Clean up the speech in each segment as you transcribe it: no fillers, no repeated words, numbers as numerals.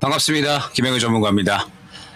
반갑습니다. 김영일 전문가입니다.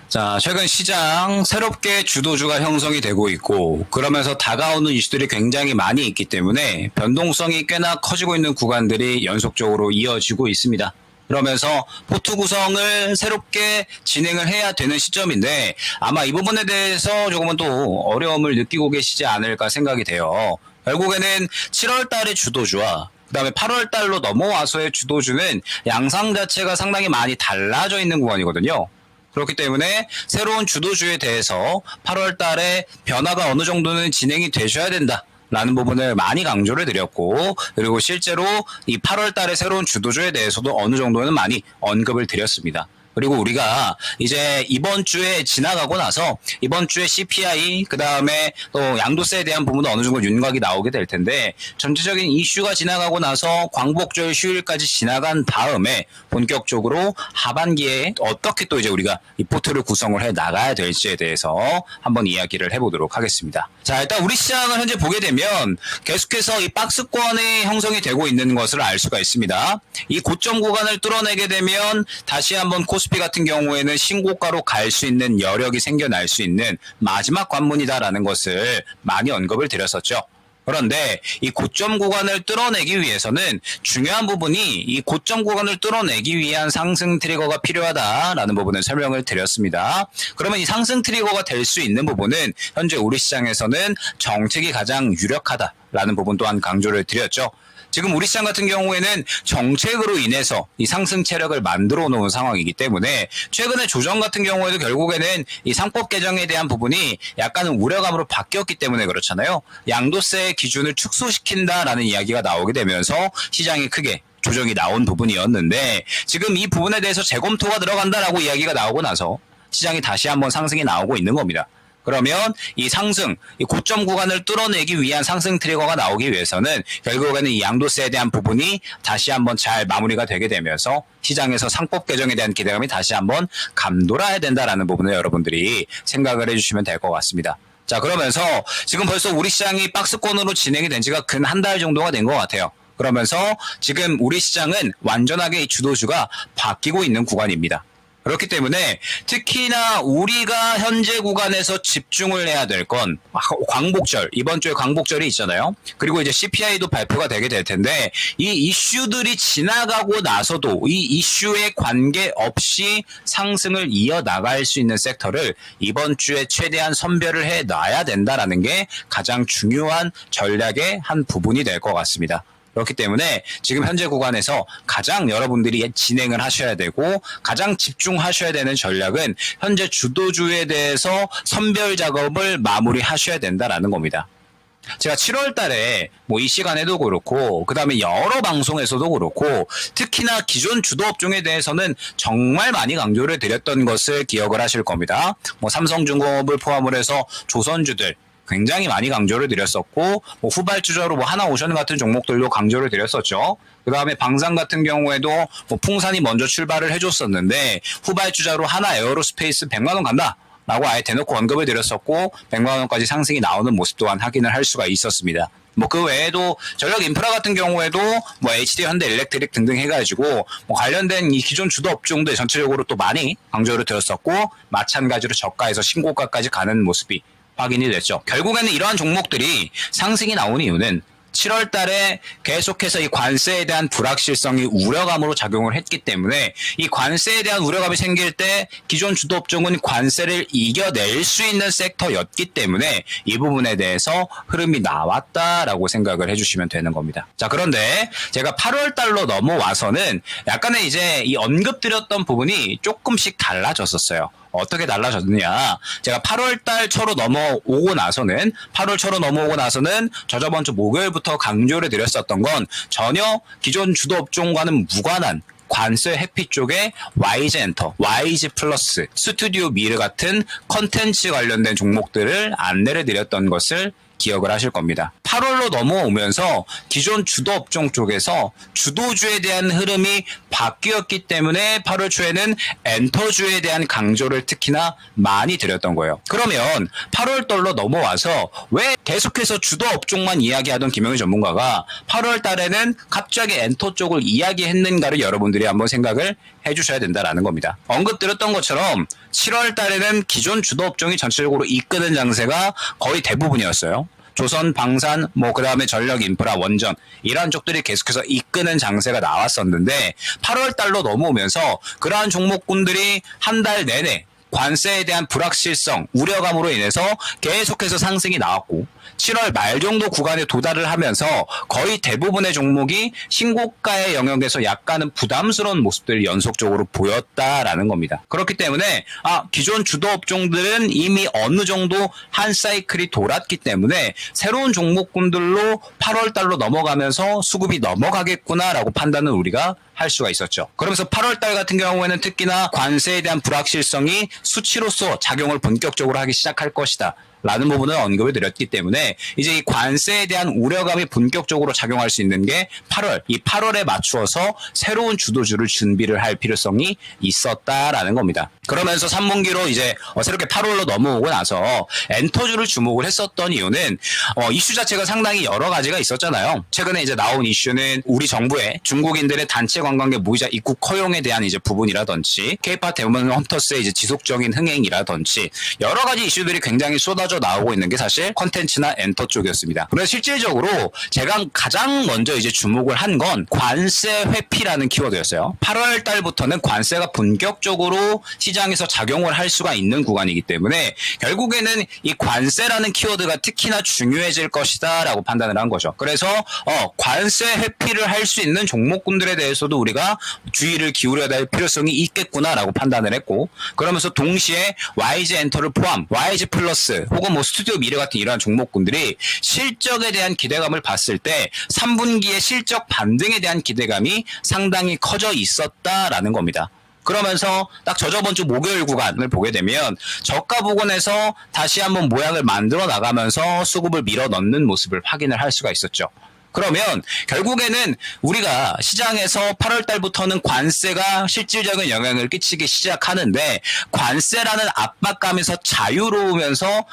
자, 최근 시장 새롭게 주도주가 형성이 되고 있고 그러면서 다가오는 이슈들이 굉장히 많이 있기 때문에 변동성이 꽤나 커지고 있는 구간들이 연속적으로 이어지고 있습니다. 그러면서 포트 구성을 새롭게 진행을 해야 되는 시점인데 아마 이 부분에 대해서 조금은 또 어려움을 느끼고 계시지 않을까 생각이 돼요. 결국에는 7월 달의 주도주와 그다음에 8월 달로 넘어와서의 주도주는 양상 자체가 상당히 많이 달라져 있는 구간이거든요. 그렇기 때문에 새로운 주도주에 대해서 8월 달에 변화가 어느 정도는 진행이 되셔야 된다라는 부분을 많이 강조를 드렸고, 그리고 실제로 이 8월 달에 새로운 주도주에 대해서도 어느 정도는 많이 언급을 드렸습니다. 그리고 우리가 이제 이번 주에 지나가고 나서 이번 주에 CPI 그다음에 또 양도세에 대한 부분도 어느 정도 윤곽이 나오게 될 텐데 전체적인 이슈가 지나가고 나서 광복절 휴일까지 지나간 다음에 본격적으로 하반기에 어떻게 또 이제 우리가 이 포트를 구성을 해 나가야 될지에 대해서 한번 이야기를 해보도록 하겠습니다. 자, 일단 우리 시장을 현재 보게 되면 계속해서 이 박스권이 형성이 되고 있는 것을 알 수가 있습니다. 이 고점 구간을 뚫어내게 되면 다시 한번 코스피 같은 경우에는 신고가로 갈 수 있는 여력이 생겨날 수 있는 마지막 관문이다라는 것을 많이 언급을 드렸었죠. 그런데 이 고점 구간을 뚫어내기 위해서는 중요한 부분이 이 고점 구간을 뚫어내기 위한 상승 트리거가 필요하다라는 부분을 설명을 드렸습니다. 그러면 이 상승 트리거가 될 수 있는 부분은 현재 우리 시장에서는 정책이 가장 유력하다라는 부분 또한 강조를 드렸죠. 지금 우리 시장 같은 경우에는 정책으로 인해서 이 상승 체력을 만들어 놓은 상황이기 때문에 최근에 조정 같은 경우에도 결국에는 이 상법 개정에 대한 부분이 약간은 우려감으로 바뀌었기 때문에 그렇잖아요. 양도세 기준을 축소시킨다라는 이야기가 나오게 되면서 시장이 크게 조정이 나온 부분이었는데 지금 이 부분에 대해서 재검토가 들어간다라고 이야기가 나오고 나서 시장이 다시 한번 상승이 나오고 있는 겁니다. 그러면 이 상승, 이 고점 구간을 뚫어내기 위한 상승 트리거가 나오기 위해서는 결국에는 이 양도세에 대한 부분이 다시 한번 잘 마무리가 되게 되면서 시장에서 상법 개정에 대한 기대감이 다시 한번 감돌아야 된다라는 부분을 여러분들이 생각을 해주시면 될 것 같습니다. 자, 그러면서 지금 벌써 우리 시장이 박스권으로 진행이 된 지가 근 한 달 정도가 된 것 같아요. 그러면서 지금 우리 시장은 완전하게 이 주도주가 바뀌고 있는 구간입니다. 그렇기 때문에 특히나 우리가 현재 구간에서 집중을 해야 될 건 광복절, 이번 주에 광복절이 있잖아요. 그리고 이제 CPI도 발표가 되게 될 텐데 이 이슈들이 지나가고 나서도 이 이슈에 관계없이 상승을 이어나갈 수 있는 섹터를 이번 주에 최대한 선별을 해놔야 된다라는 게 가장 중요한 전략의 한 부분이 될 것 같습니다. 그렇기 때문에 지금 현재 구간에서 가장 여러분들이 진행을 하셔야 되고 가장 집중하셔야 되는 전략은 현재 주도주에 대해서 선별 작업을 마무리하셔야 된다라는 겁니다. 제가 7월 달에 뭐 이 시간에도 그렇고 그다음에 여러 방송에서도 그렇고 특히나 기존 주도 업종에 대해서는 정말 많이 강조를 드렸던 것을 기억을 하실 겁니다. 뭐 삼성중공업을 포함을 해서 조선주들 굉장히 많이 강조를 드렸었고 뭐 후발주자로 뭐 하나오션 같은 종목들도 강조를 드렸었죠. 그 다음에 방산 같은 경우에도 뭐 풍산이 먼저 출발을 해줬었는데 후발주자로 하나 에어로스페이스 100만 원 간다 라고 아예 대놓고 언급을 드렸었고 100만 원까지 상승이 나오는 모습 또한 확인을 할 수가 있었습니다. 뭐 그 외에도 전력 인프라 같은 경우에도 뭐 HD 현대 일렉트릭 등등 해가지고 뭐 관련된 이 기존 주도 업종들 전체적으로 또 많이 강조를 드렸었고 마찬가지로 저가에서 신고가까지 가는 모습이 확인이 됐죠. 결국에는 이러한 종목들이 상승이 나온 이유는 7월 달에 계속해서 이 관세에 대한 불확실성이 우려감으로 작용을 했기 때문에 이 관세에 대한 우려감이 생길 때 기존 주도 업종은 관세를 이겨낼 수 있는 섹터였기 때문에 이 부분에 대해서 흐름이 나왔다라고 생각을 해주시면 되는 겁니다. 자, 그런데 제가 8월 달로 넘어와서는 약간의 이제 이 언급드렸던 부분이 조금씩 달라졌었어요. 어떻게 달라졌느냐. 제가 8월 달 초로 넘어오고 나서는 저번 주 목요일부터 강조를 드렸었던 건 전혀 기존 주도 업종과는 무관한 관세 회피 쪽에 YG엔터, YG 플러스, 스튜디오 미르 같은 컨텐츠 관련된 종목들을 안내를 드렸던 것을 기억을 하실 겁니다. 8월로 넘어오면서 기존 주도 업종 쪽에서 주도주에 대한 흐름이 바뀌었기 때문에 8월 초에는 엔터주에 대한 강조를 특히나 많이 드렸던 거예요. 그러면 8월 달로 넘어와서 왜 계속해서 주도 업종만 이야기하던 김영희 전문가가 8월 달에는 갑자기 엔터 쪽을 이야기했는가를 여러분들이 한번 생각을 해주셔야 된다라는 겁니다. 언급드렸던 것처럼 7월 달에는 기존 주도 업종이 전체적으로 이끄는 장세가 거의 대부분이었어요. 조선, 방산, 그 다음에 전력, 인프라, 원전 이러한 쪽들이 계속해서 이끄는 장세가 나왔었는데 8월 달로 넘어오면서 그러한 종목군들이 한 달 내내 관세에 대한 불확실성, 우려감으로 인해서 계속해서 상승이 나왔고 7월 말 정도 구간에 도달을 하면서 거의 대부분의 종목이 신고가의 영역에서 약간은 부담스러운 모습들을 연속적으로 보였다라는 겁니다. 그렇기 때문에 기존 주도 업종들은 이미 어느 정도 한 사이클이 돌았기 때문에 새로운 종목군들로 8월 달로 넘어가면서 수급이 넘어가겠구나라고 판단을 우리가 할 수가 있었죠. 그러면서 8월 달 같은 경우에는 특히나 관세에 대한 불확실성이 수치로서 작용을 본격적으로 하기 시작할 것이다. 라는 부분을 언급을 드렸기 때문에 이제 이 관세에 대한 우려감이 본격적으로 작용할 수 있는 게 8월, 이 8월에 맞추어서 새로운 주도주를 준비를 할 필요성이 있었다라는 겁니다. 그러면서 3분기로 이제 새롭게 8월로 넘어오고 나서 엔터주를 주목을 했었던 이유는 이슈 자체가 상당히 여러 가지가 있었잖아요. 최근에 이제 나온 이슈는 우리 정부의 중국인들의 단체 관광객 무이자 입국 허용에 대한 이제 부분이라든지 K-팝 데몬 헌터스의 이제 지속적인 흥행이라든지 여러 가지 이슈들이 굉장히 쏟아져 나오고 있는 게 사실 컨텐츠나 엔터 쪽이었습니다. 그래서 실질적으로 제가 가장 먼저 이제 주목을 한 건 관세 회피라는 키워드였어요. 8월 달부터는 관세가 본격적으로 시장에서 작용을 할 수가 있는 구간이기 때문에 결국에는 이 관세라는 키워드가 특히나 중요해질 것이다 라고 판단을 한 거죠. 그래서 관세 회피를 할 수 있는 종목군들에 대해서도 우리가 주의를 기울여야 될 필요성이 있겠구나 라고 판단을 했고, 그러면서 동시에 YG 엔터를 포함 YG 플러스 혹은 스튜디오 미래 같은 이러한 종목군들이 실적에 대한 기대감을 봤을 때 3분기의 실적 반등에 대한 기대감이 상당히 커져 있었다라는 겁니다. 그러면서 딱 저번 주 목요일 구간을 보게 되면 저가 부근에서 다시 한번 모양을 만들어 나가면서 수급을 밀어 넣는 모습을 확인을 할 수가 있었죠. 그러면 결국에는 우리가 시장에서 8월 달부터는 관세가 실질적인 영향을 끼치기 시작하는데 관세라는 압박감에서 자유로우면서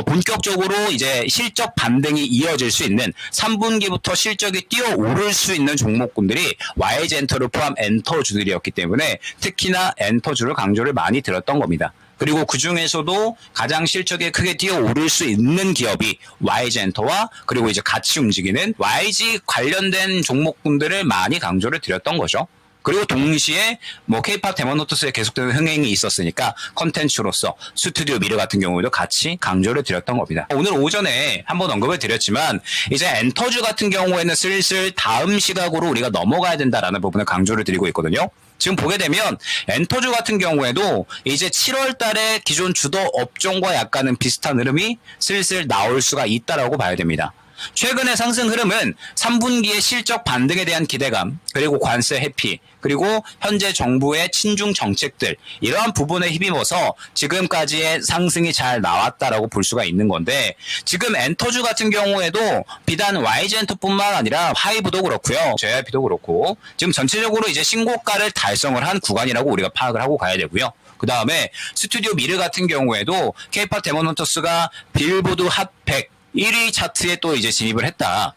본격적으로 이제 실적 반등이 이어질 수 있는 3분기부터 실적이 뛰어오를 수 있는 종목군들이 YG 엔터를 포함 엔터주들이었기 때문에 특히나 엔터주를 강조를 많이 드렸던 겁니다. 그리고 그 중에서도 가장 실적에 크게 뛰어오를 수 있는 기업이 YG 엔터와 그리고 이제 같이 움직이는 YG 관련된 종목군들을 많이 강조를 드렸던 거죠. 그리고 동시에 K-팝 데몬 헌터스의 계속되는 흥행이 있었으니까 컨텐츠로서 스튜디오 미래 같은 경우에도 같이 강조를 드렸던 겁니다. 오늘 오전에 한번 언급을 드렸지만 이제 엔터주 같은 경우에는 슬슬 다음 시각으로 우리가 넘어가야 된다라는 부분을 강조를 드리고 있거든요. 지금 보게 되면 엔터주 같은 경우에도 이제 7월 달에 기존 주도 업종과 약간은 비슷한 흐름이 슬슬 나올 수가 있다라고 봐야 됩니다. 최근의 상승 흐름은 3분기의 실적 반등에 대한 기대감, 그리고 관세 회피, 그리고 현재 정부의 친중 정책들 이러한 부분에 힘입어서 지금까지의 상승이 잘 나왔다라고 볼 수가 있는 건데, 지금 엔터주 같은 경우에도 비단 YG 엔터뿐만 아니라 하이브도 그렇고요, JYP도 그렇고 지금 전체적으로 이제 신고가를 달성을 한 구간이라고 우리가 파악을 하고 가야 되고요. 그 다음에 스튜디오 미르 같은 경우에도 K-팝 데몬 헌터스가 빌보드 핫 100 1위 차트에 또 이제 진입을 했다.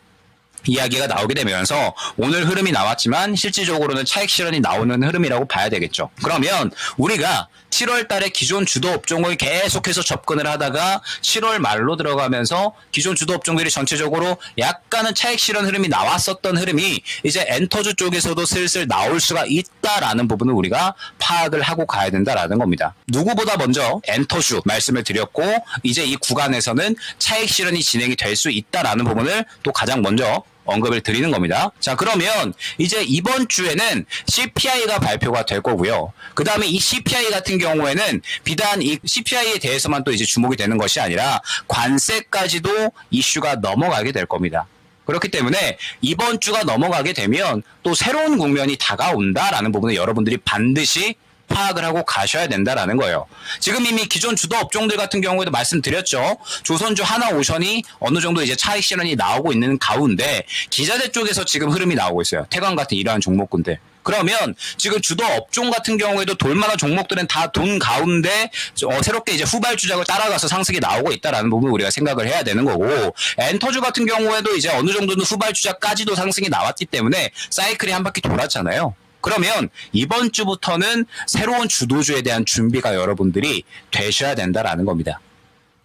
이야기가 나오게 되면서 오늘 흐름이 나왔지만 실질적으로는 차익 실현이 나오는 흐름이라고 봐야 되겠죠. 그러면 우리가 7월 달에 기존 주도 업종을 계속해서 접근을 하다가 7월 말로 들어가면서 기존 주도 업종들이 전체적으로 약간은 차익 실현 흐름이 나왔었던 흐름이 이제 엔터주 쪽에서도 슬슬 나올 수가 있다라는 부분을 우리가 파악을 하고 가야 된다라는 겁니다. 누구보다 먼저 엔터주 말씀을 드렸고, 이제 이 구간에서는 차익 실현이 진행이 될 수 있다라는 부분을 또 가장 먼저 언급을 드리는 겁니다. 자, 그러면 이제 이번 주에는 CPI가 발표가 될 거고요. 그 다음에 이 CPI 같은 경우에는 비단 이 CPI에 대해서만 또 이제 주목이 되는 것이 아니라 관세까지도 이슈가 넘어가게 될 겁니다. 그렇기 때문에 이번 주가 넘어가게 되면 또 새로운 국면이 다가온다라는 부분을 여러분들이 반드시 파악을 하고 가셔야 된다라는 거예요. 지금 이미 기존 주도 업종들 같은 경우에도 말씀드렸죠. 조선주, 하나오션이 어느 정도 이제 차익 실현이 나오고 있는 가운데 기자재 쪽에서 지금 흐름이 나오고 있어요. 태광 같은 이러한 종목군들. 그러면 지금 주도 업종 같은 경우에도 돌만한 종목들은 다 돈 가운데 새롭게 이제 후발주작을 따라가서 상승이 나오고 있다라는 부분을 우리가 생각을 해야 되는 거고, 엔터주 같은 경우에도 이제 어느 정도는 후발주작까지도 상승이 나왔기 때문에 사이클이 한 바퀴 돌았잖아요. 그러면 이번 주부터는 새로운 주도주에 대한 준비가 여러분들이 되셔야 된다라는 겁니다.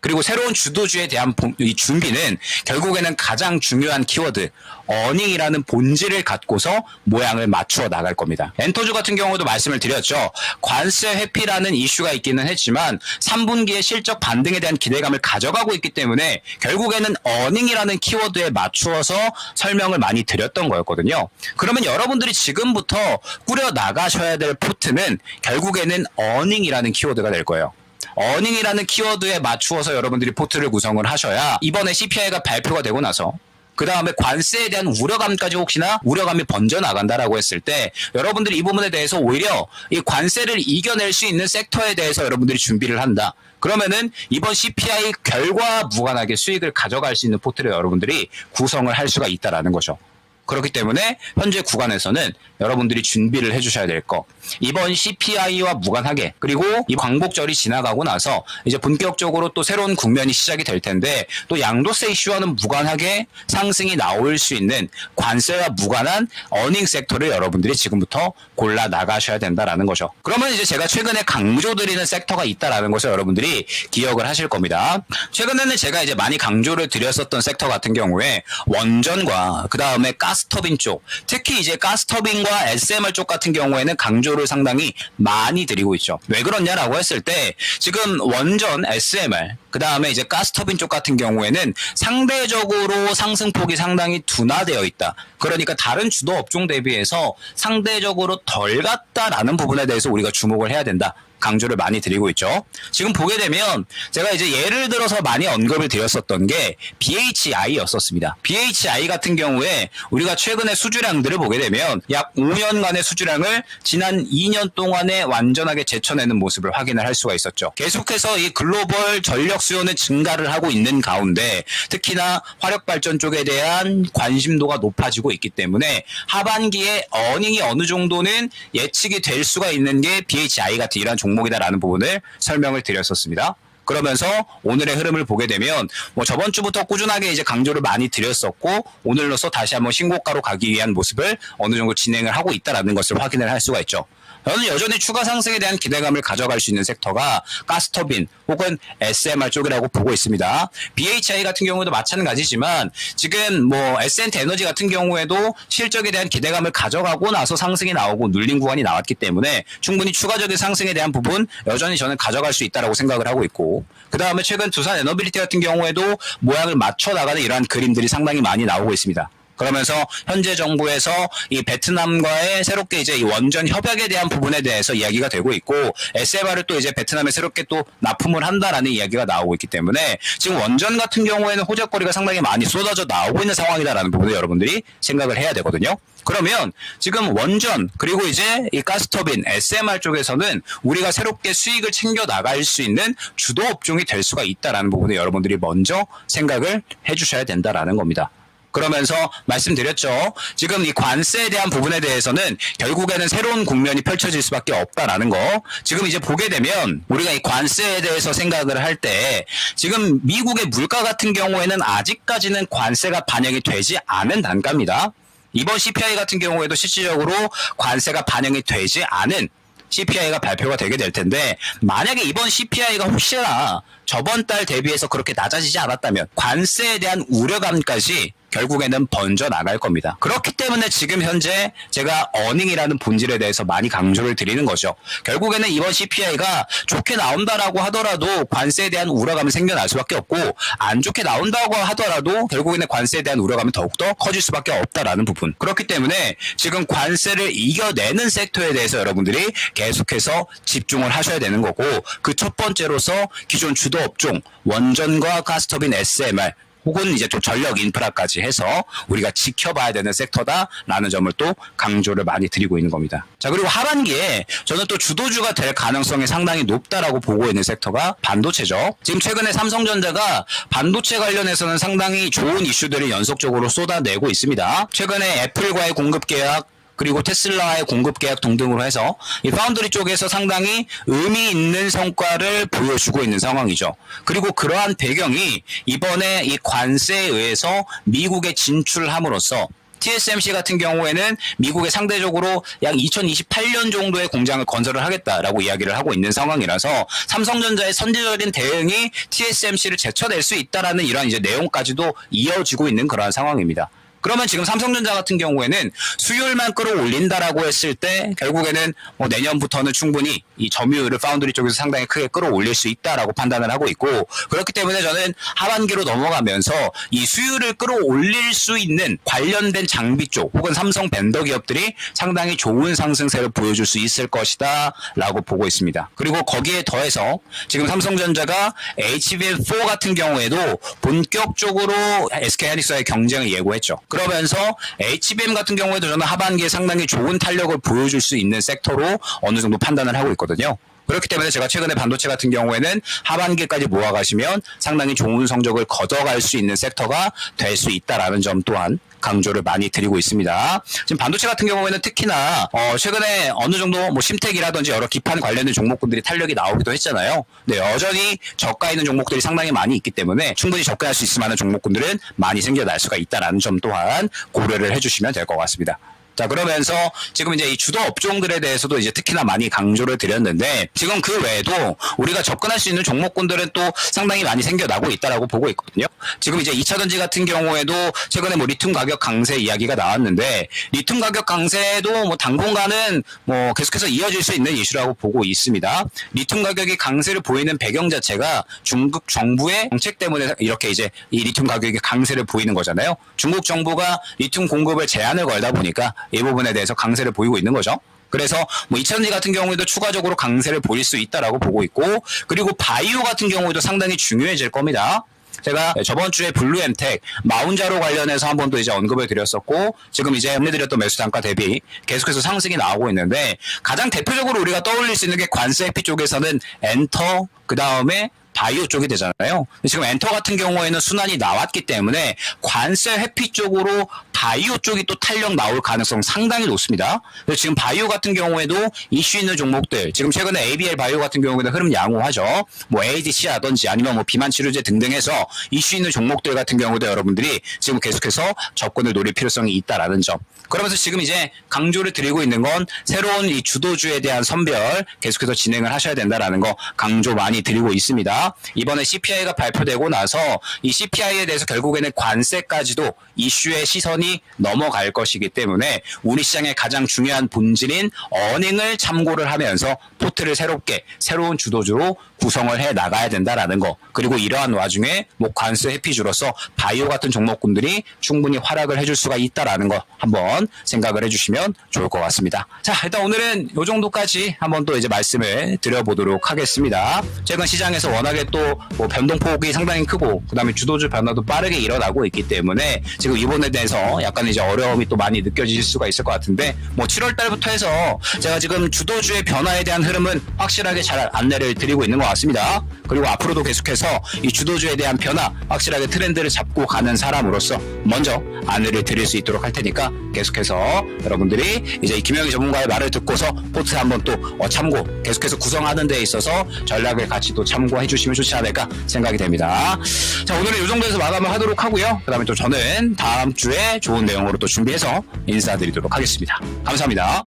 그리고 새로운 주도주에 대한 이 준비는 결국에는 가장 중요한 키워드 어닝이라는 본질을 갖고서 모양을 맞추어 나갈 겁니다. 엔터주 같은 경우도 말씀을 드렸죠. 관세 회피라는 이슈가 있기는 했지만 3분기의 실적 반등에 대한 기대감을 가져가고 있기 때문에 결국에는 어닝이라는 키워드에 맞추어서 설명을 많이 드렸던 거였거든요. 그러면 여러분들이 지금부터 꾸려 나가셔야 될 포트는 결국에는 어닝이라는 키워드가 될 거예요. 어닝이라는 키워드에 맞추어서 여러분들이 포트를 구성을 하셔야 이번에 CPI가 발표가 되고 나서 그 다음에 관세에 대한 우려감까지 혹시나 우려감이 번져나간다라고 했을 때 여러분들이 이 부분에 대해서 오히려 이 관세를 이겨낼 수 있는 섹터에 대해서 여러분들이 준비를 한다. 그러면은 이번 CPI 결과와 무관하게 수익을 가져갈 수 있는 포트를 여러분들이 구성을 할 수가 있다라는 거죠. 그렇기 때문에 현재 구간에서는 여러분들이 준비를 해주셔야 될 거, 이번 CPI와 무관하게, 그리고 이 광복절이 지나가고 나서 이제 본격적으로 또 새로운 국면이 시작이 될 텐데 또 양도세 이슈와는 무관하게 상승이 나올 수 있는 관세와 무관한 어닝 섹터를 여러분들이 지금부터 골라 나가셔야 된다라는 거죠. 그러면 이제 제가 최근에 강조드리는 섹터가 있다라는 것을 여러분들이 기억을 하실 겁니다. 최근에는 제가 이제 많이 강조를 드렸었던 섹터 같은 경우에 원전과 그 다음에 가스터빈 쪽, 특히 이제 가스터빈과 SMR 쪽 같은 경우에는 강조를 상당히 많이 드리고 있죠. 왜 그러냐라고 했을 때 지금 원전, SMR, 그 다음에 이제 가스터빈 쪽 같은 경우에는 상대적으로 상승폭이 상당히 둔화되어 있다. 그러니까 다른 주도 업종 대비해서 상대적으로 덜 갔다라는 부분에 대해서 우리가 주목을 해야 된다. 강조를 많이 드리고 있죠. 지금 보게 되면 제가 이제 예를 들어서 많이 언급을 드렸었던 게 BHI였었습니다. BHI 같은 경우에 우리가 최근에 수주량들을 보게 되면 약 5년간의 수주량을 지난 2년 동안에 완전하게 제쳐내는 모습을 확인을 할 수가 있었죠. 계속해서 이 글로벌 전력 수요는 증가를 하고 있는 가운데 특히나 화력발전 쪽에 대한 관심도가 높아지고 있기 때문에 하반기에 어닝이 어느 정도는 예측이 될 수가 있는 게 BHI 같은 이런 종목이다라는 부분을 설명을 드렸었습니다. 그러면서 오늘의 흐름을 보게 되면 저번 주부터 꾸준하게 이제 강조를 많이 드렸었고 오늘로서 다시 한번 신고가로 가기 위한 모습을 어느 정도 진행을 하고 있다라는 것을 확인을 할 수가 있죠. 저는 여전히 추가 상승에 대한 기대감을 가져갈 수 있는 섹터가 가스터빈 혹은 SMR 쪽이라고 보고 있습니다. BHI 같은 경우도 마찬가지지만 지금 에센트 에너지 같은 경우에도 실적에 대한 기대감을 가져가고 나서 상승이 나오고 눌린 구간이 나왔기 때문에 충분히 추가적인 상승에 대한 부분 여전히 저는 가져갈 수 있다라고 생각을 하고 있고, 그 다음에 최근 두산 에너빌리티 같은 경우에도 모양을 맞춰 나가는 이러한 그림들이 상당히 많이 나오고 있습니다. 그러면서 현재 정부에서 이 베트남과의 새롭게 이제 이 원전 협약에 대한 부분에 대해서 이야기가 되고 있고 SMR을 또 이제 베트남에 새롭게 또 납품을 한다라는 이야기가 나오고 있기 때문에 지금 원전 같은 경우에는 호재거리가 상당히 많이 쏟아져 나오고 있는 상황이다라는 부분을 여러분들이 생각을 해야 되거든요. 그러면 지금 원전 그리고 이제 이 가스터빈 SMR 쪽에서는 우리가 새롭게 수익을 챙겨 나갈 수 있는 주도 업종이 될 수가 있다라는 부분을 여러분들이 먼저 생각을 해주셔야 된다라는 겁니다. 그러면서 말씀드렸죠. 지금 이 관세에 대한 부분에 대해서는 결국에는 새로운 국면이 펼쳐질 수밖에 없다라는 거. 지금 이제 보게 되면 우리가 이 관세에 대해서 생각을 할 때 지금 미국의 물가 같은 경우에는 아직까지는 관세가 반영이 되지 않은 단가입니다. 이번 CPI 같은 경우에도 실질적으로 관세가 반영이 되지 않은 CPI가 발표가 되게 될 텐데 만약에 이번 CPI가 혹시나 저번 달 대비해서 그렇게 낮아지지 않았다면 관세에 대한 우려감까지 결국에는 번져 나갈 겁니다. 그렇기 때문에 지금 현재 제가 어닝이라는 본질에 대해서 많이 강조를 드리는 거죠. 결국에는 이번 CPI가 좋게 나온다라고 하더라도 관세에 대한 우려감이 생겨날 수밖에 없고 안 좋게 나온다고 하더라도 결국에는 관세에 대한 우려감이 더욱더 커질 수밖에 없다라는 부분. 그렇기 때문에 지금 관세를 이겨내는 섹터에 대해서 여러분들이 계속해서 집중을 하셔야 되는 거고 그 첫 번째로서 기존 주도 업종 원전과 가스터빈 SMR 혹은 이제 또 전력 인프라까지 해서 우리가 지켜봐야 되는 섹터다라는 점을 또 강조를 많이 드리고 있는 겁니다. 자, 그리고 하반기에 저는 또 주도주가 될 가능성이 상당히 높다라고 보고 있는 섹터가 반도체죠. 지금 최근에 삼성전자가 반도체 관련해서는 상당히 좋은 이슈들을 연속적으로 쏟아내고 있습니다. 최근에 애플과의 공급 계약, 그리고 테슬라의 공급 계약 등등으로 해서 이 파운드리 쪽에서 상당히 의미 있는 성과를 보여주고 있는 상황이죠. 그리고 그러한 배경이 이번에 이 관세에 의해서 미국에 진출함으로써 TSMC 같은 경우에는 미국에 상대적으로 약 2028년 정도의 공장을 건설을 하겠다라고 이야기를 하고 있는 상황이라서 삼성전자의 선제적인 대응이 TSMC를 제쳐낼 수 있다라는 이런 이제 내용까지도 이어지고 있는 그러한 상황입니다. 그러면 지금 삼성전자 같은 경우에는 수율만 끌어올린다라고 했을 때 결국에는 뭐 내년부터는 충분히 이 점유율을 파운드리 쪽에서 상당히 크게 끌어올릴 수 있다라고 판단을 하고 있고, 그렇기 때문에 저는 하반기로 넘어가면서 이 수율을 끌어올릴 수 있는 관련된 장비 쪽 혹은 삼성 벤더 기업들이 상당히 좋은 상승세를 보여줄 수 있을 것이다 라고 보고 있습니다. 그리고 거기에 더해서 지금 삼성전자가 HBM4 같은 경우에도 본격적으로 SK하이닉스와의 경쟁을 예고했죠. 그러면서 HBM 같은 경우에도 저는 하반기에 상당히 좋은 탄력을 보여줄 수 있는 섹터로 어느 정도 판단을 하고 있거든요. 그렇기 때문에 제가 최근에 반도체 같은 경우에는 하반기까지 모아가시면 상당히 좋은 성적을 거둬갈 수 있는 섹터가 될 수 있다라는 점 또한 강조를 많이 드리고 있습니다. 지금 반도체 같은 경우에는 특히나 최근에 어느 정도 뭐 심텍이라든지 여러 기판 관련된 종목군들이 탄력이 나오기도 했잖아요. 네, 여전히 저가 있는 종목들이 상당히 많이 있기 때문에 충분히 저가할 수 있을 만한 종목군들은 많이 생겨날 수가 있다라는 점 또한 고려를 해주시면 될 것 같습니다. 자, 그러면서 지금 이제 이 주도 업종들에 대해서도 이제 특히나 많이 강조를 드렸는데, 지금 그 외에도 우리가 접근할 수 있는 종목군들은 또 상당히 많이 생겨나고 있다라고 보고 있거든요. 지금 이제 2차전지 같은 경우에도 최근에 뭐 리튬 가격 강세 이야기가 나왔는데, 리튬 가격 강세도 뭐 당분간은 뭐 계속해서 이어질 수 있는 이슈라고 보고 있습니다. 리튬 가격이 강세를 보이는 배경 자체가 중국 정부의 정책 때문에 이렇게 이제 이 리튬 가격이 강세를 보이는 거잖아요. 중국 정부가 리튬 공급을 제한을 걸다 보니까 이 부분에 대해서 강세를 보이고 있는 거죠. 그래서 뭐 2차전지 같은 경우에도 추가적으로 강세를 보일 수 있다라고 보고 있고, 그리고 바이오 같은 경우에도 상당히 중요해질 겁니다. 제가 저번 주에 블루엠텍 마운자로 관련해서 한 번 더 이제 언급을 드렸었고, 지금 이제 안내드렸던 매수 단가 대비 계속해서 상승이 나오고 있는데, 가장 대표적으로 우리가 떠올릴 수 있는 게 관세 회피 쪽에서는 엔터, 그 다음에 바이오 쪽이 되잖아요. 지금 엔터 같은 경우에는 순환이 나왔기 때문에 관세 회피 쪽으로 바이오 쪽이 또 탄력 나올 가능성 상당히 높습니다. 그래서 지금 바이오 같은 경우에도 이슈 있는 종목들, 지금 최근에 ABL 바이오 같은 경우에는 흐름 양호하죠. 뭐 ADC라든지 아니면 뭐 비만 치료제 등등 해서 이슈 있는 종목들 같은 경우도 여러분들이 지금 계속해서 접근을 노릴 필요성이 있다라는 점. 그러면서 지금 이제 강조를 드리고 있는 건 새로운 이 주도주에 대한 선별 계속해서 진행을 하셔야 된다라는 거 강조 많이 드리고 있습니다. 이번에 CPI가 발표되고 나서 이 CPI에 대해서 결국에는 관세까지도 이슈의 시선이 넘어갈 것이기 때문에 우리 시장의 가장 중요한 본질인 어닝을 참고를 하면서 포트를 새롭게 새로운 주도주로 구성을 해 나가야 된다라는 거. 그리고 이러한 와중에 뭐 관세 회피주로서 바이오 같은 종목군들이 충분히 활약을 해줄 수가 있다라는 거 한번 생각을 해주시면 좋을 것 같습니다. 자, 일단 오늘은 이 정도까지 한번 또 이제 말씀을 드려보도록 하겠습니다. 최근 시장에서 워낙에 또 뭐 변동폭이 상당히 크고, 그 다음에 주도주 변화도 빠르게 일어나고 있기 때문에 지금 이번에 대해서 약간 이제 어려움이 또 많이 느껴질 수가 있을 것 같은데, 뭐 7월 달부터 해서 제가 지금 주도주의 변화에 대한 흐름은 확실하게 잘 안내를 드리고 있는 것 같습니다. 그리고 앞으로도 계속해서 이 주도주에 대한 변화, 확실하게 트렌드를 잡고 가는 사람으로서 먼저 안내를 드릴 수 있도록 할 테니까 계속해서 여러분들이 이제 김영희 전문가의 말을 듣고서 포트 한번 또 참고, 계속해서 구성하는 데 있어서 전략을 같이 또 참고해 주시면 좋지 않을까 생각이 됩니다. 자, 오늘은 이 정도에서 마감을 하도록 하고요. 그 다음에 또 저는 다음 주에 좋은 내용으로 또 준비해서 인사드리도록 하겠습니다. 감사합니다.